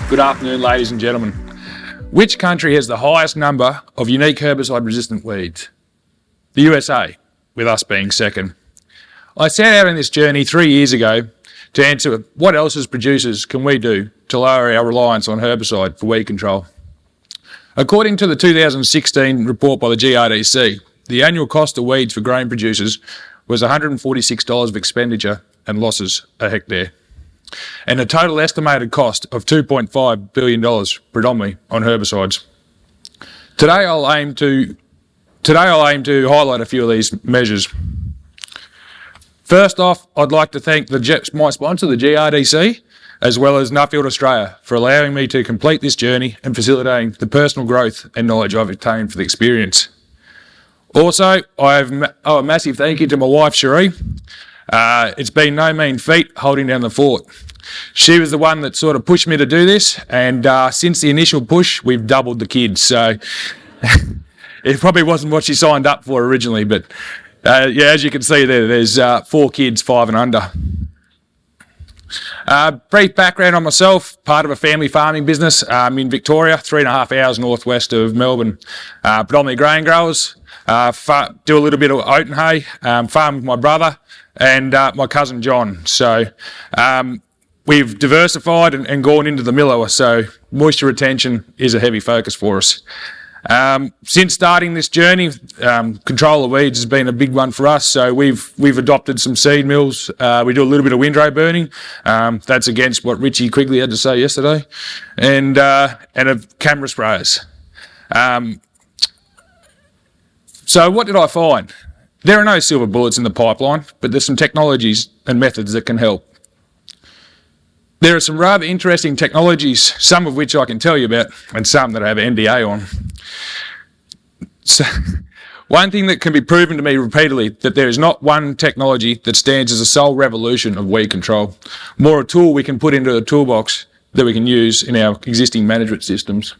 Good afternoon, ladies and gentlemen. Which country has the highest number of unique herbicide-resistant weeds? The USA, with us being second. I set out on this journey 3 years ago to answer what else as producers can we do to lower our reliance on herbicide for weed control. According to the 2016 report by the GRDC, the annual cost of weeds for grain producers was $146 of expenditure and losses a hectare, and a total estimated cost of $2.5 billion, predominantly on herbicides. Today I'll aim to highlight a few of these measures. First off, I'd like to thank my sponsor, the GRDC, as well as Nuffield Australia, for allowing me to complete this journey and facilitating the personal growth and knowledge I've obtained for the experience. Also, I owe a massive thank you to my wife, Cherie. It's been no mean feat holding down the fort. She was the one that sort of pushed me to do this, and since the initial push, we've doubled the kids. So it probably wasn't what she signed up for originally, but yeah, as you can see there's 4 kids, 5 and under. Brief background on myself, part of a family farming business in Victoria, 3.5 hours northwest of Melbourne. Predominantly grain growers, do a little bit of oaten hay, farm with my brother and my cousin John. So we've diversified and gone into the millower, so moisture retention is a heavy focus for us. Since starting this journey, control of weeds has been a big one for us. So we've adopted some seed mills. We do a little bit of windrow burning. That's against what Richie Quigley had to say yesterday, and of camera sprayers. So what did I find? There are no silver bullets in the pipeline, but there's some technologies and methods that can help. There are some rather interesting technologies, some of which I can tell you about, and some that I have an NDA on. So, one thing that can be proven to me repeatedly, that there is not one technology that stands as a sole revolution of weed control, more a tool we can put into a toolbox that we can use in our existing management systems.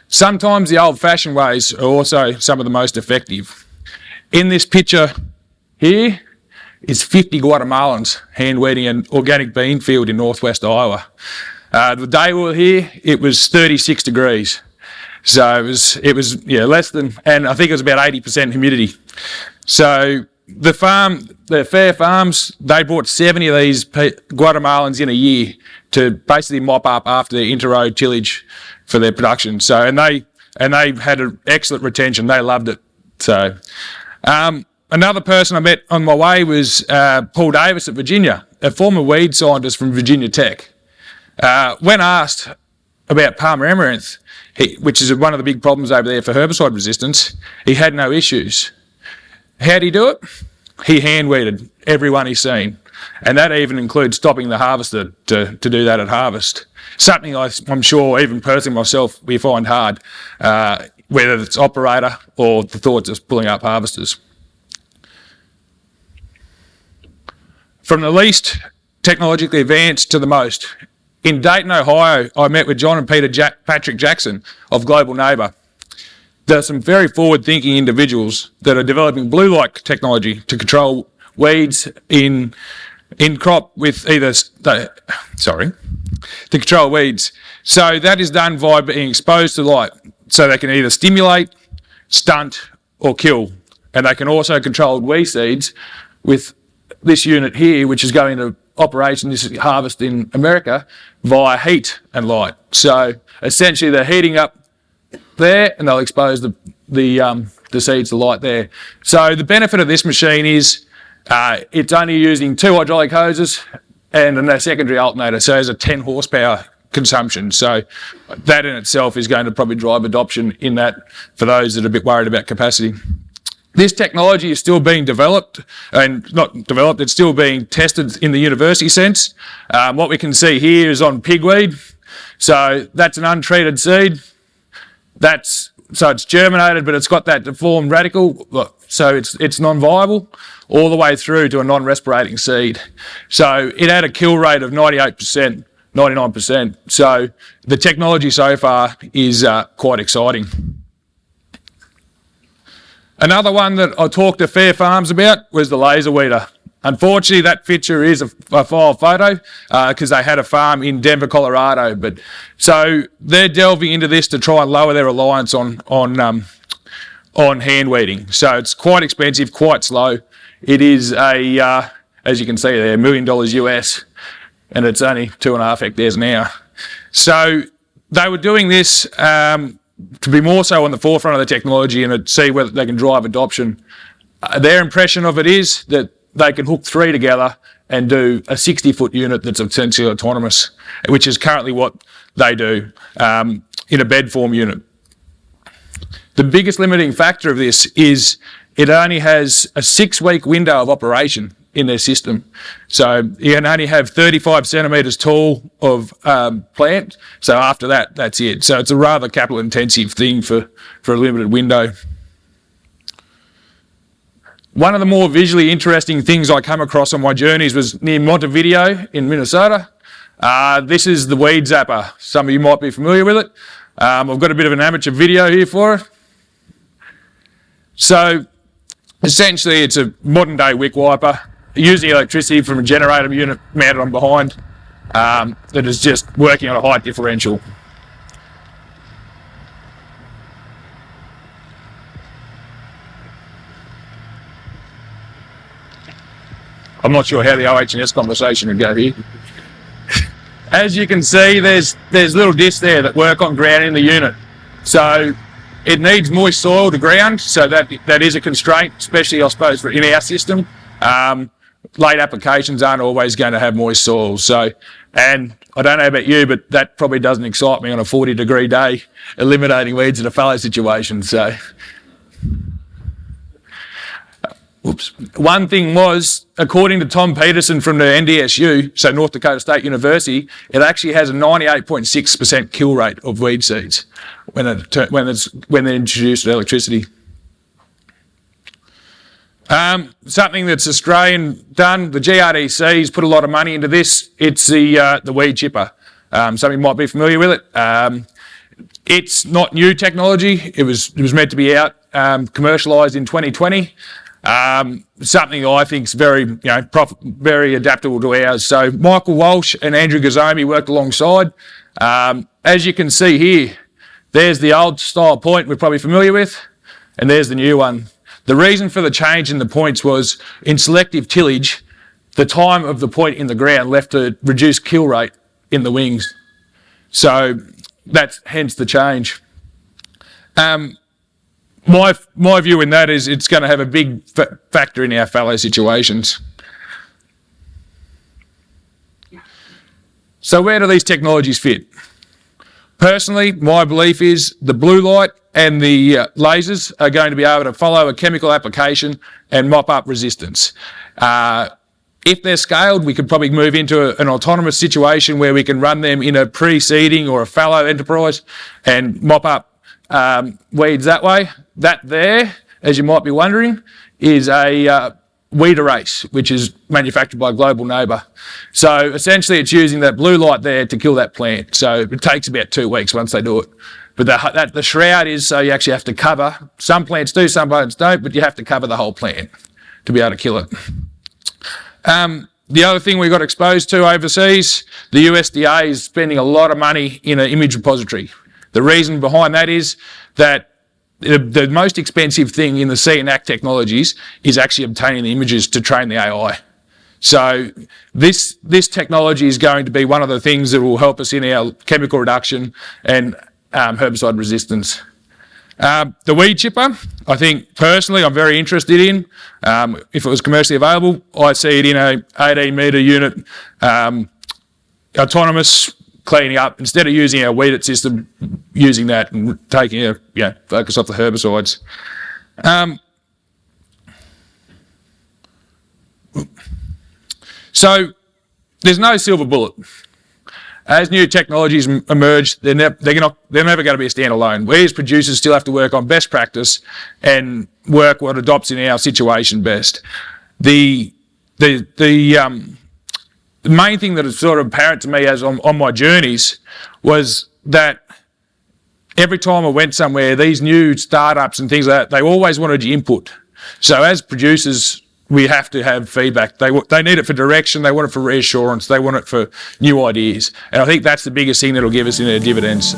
Sometimes the old-fashioned ways are also some of the most effective. In this picture here is 50 Guatemalans hand-weeding an organic bean field in northwest Iowa. The day we were here, it was 36 degrees. So it was less than, and I think it was about 80% humidity. So the Fair Farms, they brought 70 of these Guatemalans in a year to basically mop up after their inter-row tillage for their production. So and they had an excellent retention. They loved it. So another person I met on my way was Paul Davis at Virginia, a former weed scientist from Virginia Tech. When asked about Palmer amaranth, which is one of the big problems over there for herbicide resistance, he had no issues. How did he do it? He hand-weeded everyone he's seen, and that even includes stopping the harvester to do that at harvest. Something I'm sure, even personally myself, we find hard, whether it's operator or the thoughts of pulling up harvesters. From the least technologically advanced to the most, in Dayton, Ohio, I met with John and Patrick Jackson of Global Neighbour. There are some very forward-thinking individuals that are developing blue light technology to control weeds in crop with to control weeds. So that is done by being exposed to light. So they can either stimulate, stunt, or kill. And they can also control weed seeds with this unit here, which is going to operation, this harvest in America, via heat and light. So essentially they're heating up there and they'll expose the seeds to light there. So the benefit of this machine is it's only using 2 hydraulic hoses and a secondary alternator, so there's a 10 horsepower consumption. So that in itself is going to probably drive adoption in that for those that are a bit worried about capacity. This technology is still being developed, and not developed, it's still being tested in the university sense. What we can see here is on pigweed. So that's an untreated seed. So it's germinated, but it's got that deformed radical, so it's non-viable, all the way through to a non-respirating seed. So it had a kill rate of 98%, 99%. So the technology so far is quite exciting. Another one that I talked to Fair Farms about was the laser weeder. Unfortunately, that picture is a file photo because they had a farm in Denver, Colorado. But so they're delving into this to try and lower their reliance on hand weeding. So it's quite expensive, quite slow. It is as you can see there, $1 million US, and it's only 2.5 hectares now. So they were doing this to be more so on the forefront of the technology and to see whether they can drive adoption. Their impression of it is that they can hook 3 together and do a 60-foot unit that's essentially autonomous, which is currently what they do in a bed form unit. The biggest limiting factor of this is it only has a 6-week window of operation in their system. So you can only have 35 centimetres tall of plant. So after that, that's it. So it's a rather capital intensive thing for a limited window. One of the more visually interesting things I come across on my journeys was near Montevideo in Minnesota. This is the weed zapper. Some of you might be familiar with it. I've got a bit of an amateur video here for it. So essentially it's a modern day wick wiper using electricity from a generator unit mounted on behind that is just working on a high differential. I'm not sure how the OH&S conversation would go here. As you can see, there's little discs there that work on grounding the unit. So it needs moist soil to ground, so that is a constraint, especially I suppose in our system. Late applications aren't always going to have moist soil. So, and I don't know about you, but that probably doesn't excite me on a 40-degree day, eliminating weeds in a fallow situation. So, one thing was, according to Tom Peterson from the NDSU, so North Dakota State University, it actually has a 98.6% kill rate of weed seeds when they're introduced to electricity. Something that's Australian done, the GRDC's put a lot of money into this. It's the weed chipper. Some of you might be familiar with it. It's not new technology. It was meant to be out, commercialised in 2020. Something I think is very, very adaptable to ours. So Michael Walsh and Andrew Gazomi worked alongside. As you can see here, there's the old style point we're probably familiar with, and there's the new one. The reason for the change in the points was in selective tillage, the time of the point in the ground left a reduced kill rate in the wings. So that's hence the change. My view in that is it's going to have a big factor in our fallow situations. So where do these technologies fit? Personally, my belief is the blue light and the lasers are going to be able to follow a chemical application and mop up resistance. If they're scaled, we could probably move into an autonomous situation where we can run them in a pre-seeding or a fallow enterprise and mop up weeds that way. That there, as you might be wondering, is a weed erase, which is manufactured by Global Neighbour. So essentially it's using that blue light there to kill that plant. So it takes about 2 weeks once they do it. But the shroud is so you actually have to cover. Some plants do, some plants don't, but you have to cover the whole plant to be able to kill it. The other thing we got exposed to overseas, the USDA is spending a lot of money in an image repository. The reason behind that is that the most expensive thing in the CNAC technologies is actually obtaining the images to train the AI. So this technology is going to be one of the things that will help us in our chemical reduction and herbicide resistance. The weed chipper, I think personally I'm very interested in. If it was commercially available, I see it in a 18-metre unit, autonomous, cleaning up, instead of using our weed system, using that and taking a focus off the herbicides. So there's no silver bullet. As new technologies emerge, they're never going to be a standalone. We as producers still have to work on best practice and work what adopts in our situation best. The main thing that is sort of apparent to me as on my journeys was that every time I went somewhere, these new startups and things like that, they always wanted your input. So as producers, we have to have feedback. They need it for direction, they want it for reassurance, they want it for new ideas. And I think that's the biggest thing that'll give us in our dividends.